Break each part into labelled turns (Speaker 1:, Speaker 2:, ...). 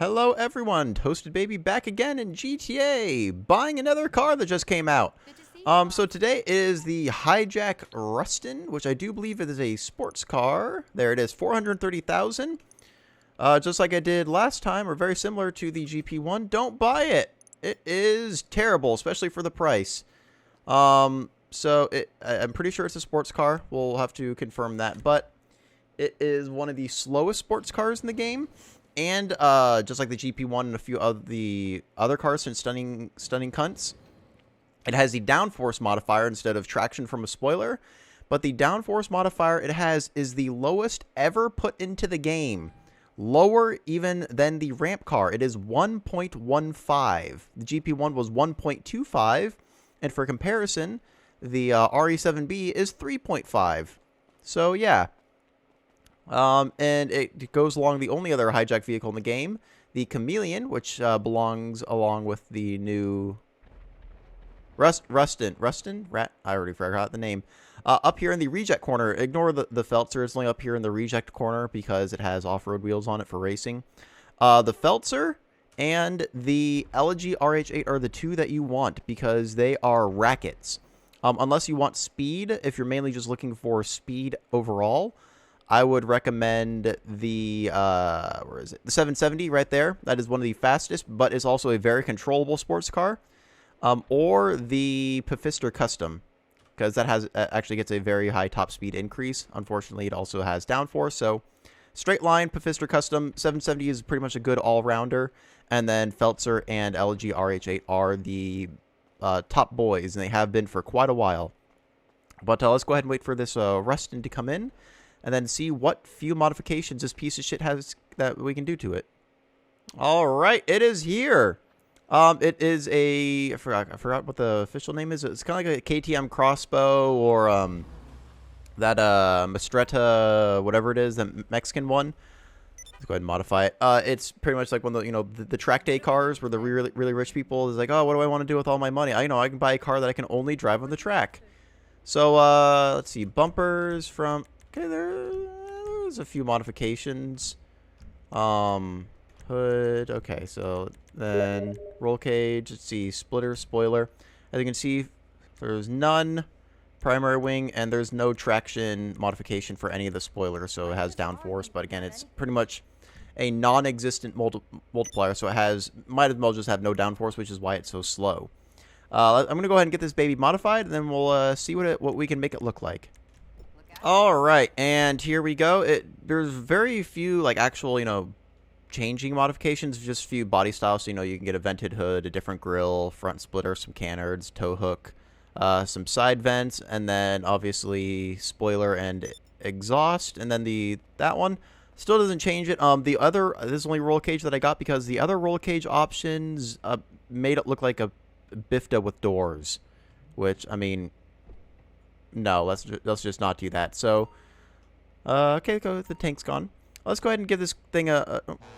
Speaker 1: Hello everyone, Toasted Baby back again in GTA, buying another car that just came out. So today is the HIJAK RUSTON, which I do believe it is a sports car. There it is, 430,000. Just like I did last time, or very similar to the GP1. Don't buy it. It is terrible, especially for the price. I'm pretty sure it's a sports car. We'll have to confirm that, but it is one of the slowest sports cars in the game. And just like the GP1 and a few of the other cars from Stunning Cunts, it has the downforce modifier instead of traction from a spoiler. But the downforce modifier it has is the lowest ever put into the game. Lower even than the ramp car. It is 1.15. The GP1 was 1.25. And for comparison, the RE7B is 3.5. So yeah. And it goes along the only other HIJAK vehicle in the game, the Chameleon, which belongs along with the new Ruston. I already forgot the name. Up here in the reject corner. Ignore the Feltzer. It's only up here in the reject corner because it has off-road wheels on it for racing. The Feltzer and the LG RH8 are the two that you want because they are rackets. Unless you want speed, if you're mainly just looking for speed overall, I would recommend the, where is it? The 770 right there. That is one of the fastest, but is also a very controllable sports car. Or the Bifta Custom, because that has actually gets a very high top speed increase. Unfortunately, it also has downforce. So, straight line, Bifta Custom, 770 is pretty much a good all-rounder. And then Feltzer and LG RH8 are the top boys, and they have been for quite a while. But let's go ahead and wait for this Ruston to come in. And then see what few modifications this piece of shit has that we can do to it. All right, it is here. It is a I forgot what the official name is. It's kind of like a KTM crossbow or that Mistretta, whatever it is, the Mexican one. Let's go ahead and modify it. It's pretty much like one of the track day cars where the really rich people is like, oh, what do I want to do with all my money? I can buy a car that I can only drive on the track. So let's see, bumpers from. Okay, there's a few modifications. Hood. Okay, so then roll cage. Let's see, splitter, spoiler. As you can see, there's none. Primary wing, and there's no traction modification for any of the spoilers, so it has downforce. But again, it's pretty much a non-existent multiplier, so it might as well just have no downforce, which is why it's so slow. I'm gonna go ahead and get this baby modified, and then we'll see what we can make it look like. Alright, and here we go. There's very few, like, actual, changing modifications, just a few body styles. So, you can get a vented hood, a different grille, front splitter, some canards, tow hook, some side vents, and then, obviously, spoiler and exhaust. And then that one still doesn't change it. This is only roll cage that I got because the other roll cage options made it look like a Bifta with doors, which, I mean... No, let's just not do that. So, okay, the tank's gone. Let's go ahead and give this thing all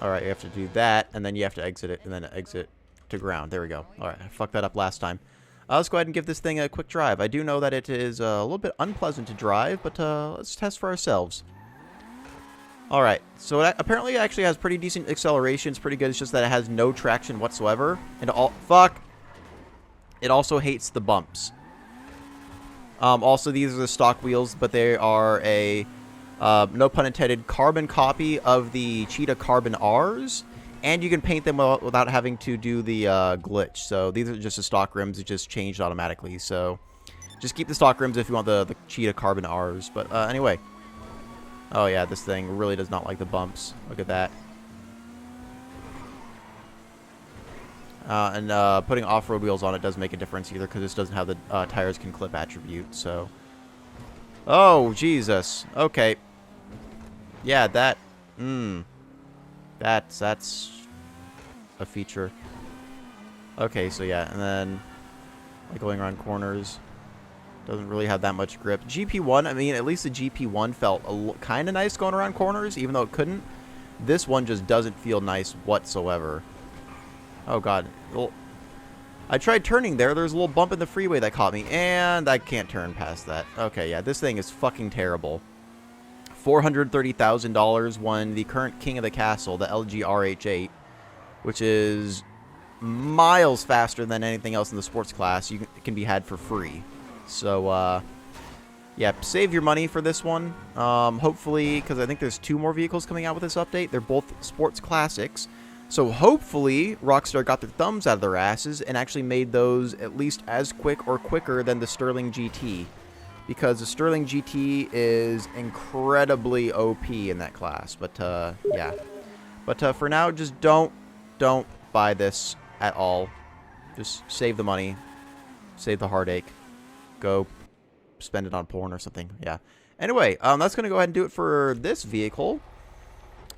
Speaker 1: right, you have to do that, and then you have to exit it, and then exit to ground. There we go. All right, I fucked that up last time. Let's go ahead and give this thing a quick drive. I do know that it is a little bit unpleasant to drive, but let's test for ourselves. All right, so apparently it actually has pretty decent acceleration. It's pretty good. It's just that it has no traction whatsoever. And it also hates the bumps. Also, these are the stock wheels, but they are a, no pun intended, carbon copy of the Cheetah Carbon Rs. And you can paint them without having to do the glitch. So these are just the stock rims. It just changed automatically. So just keep the stock rims if you want the Cheetah Carbon Rs. But anyway. Oh, yeah, this thing really does not like the bumps. Look at that. And putting off-road wheels on it doesn't make a difference either because this doesn't have the tires can clip attribute, so... Oh, Jesus. Okay. Yeah, that's a feature. Okay, so yeah, and then like going around corners doesn't really have that much grip. GP1, I mean, at least the GP1 felt kind of nice going around corners, even though it couldn't. This one just doesn't feel nice whatsoever. Oh, God. Well, I tried turning there. There's a little bump in the freeway that caught me, and I can't turn past that. Okay, yeah, this thing is fucking terrible. $430,000 when the current king of the castle, the LG RH8, which is miles faster than anything else in the sports class. It can be had for free. So, yeah, save your money for this one. Hopefully, because I think there's 2 more vehicles coming out with this update. They're both sports classics. So hopefully, Rockstar got their thumbs out of their asses and actually made those at least as quick or quicker than the Sterling GT. Because the Sterling GT is incredibly OP in that class. But, yeah. But for now, just don't buy this at all. Just save the money. Save the heartache. Go spend it on porn or something. Yeah. Anyway, that's going to go ahead and do it for this vehicle.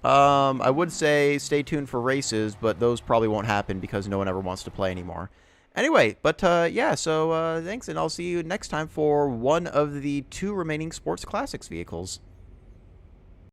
Speaker 1: I would say stay tuned for races, but those probably won't happen because no one ever wants to play anymore. Anyway, but yeah, so thanks, and I'll see you next time for one of the 2 remaining Sports Classics vehicles.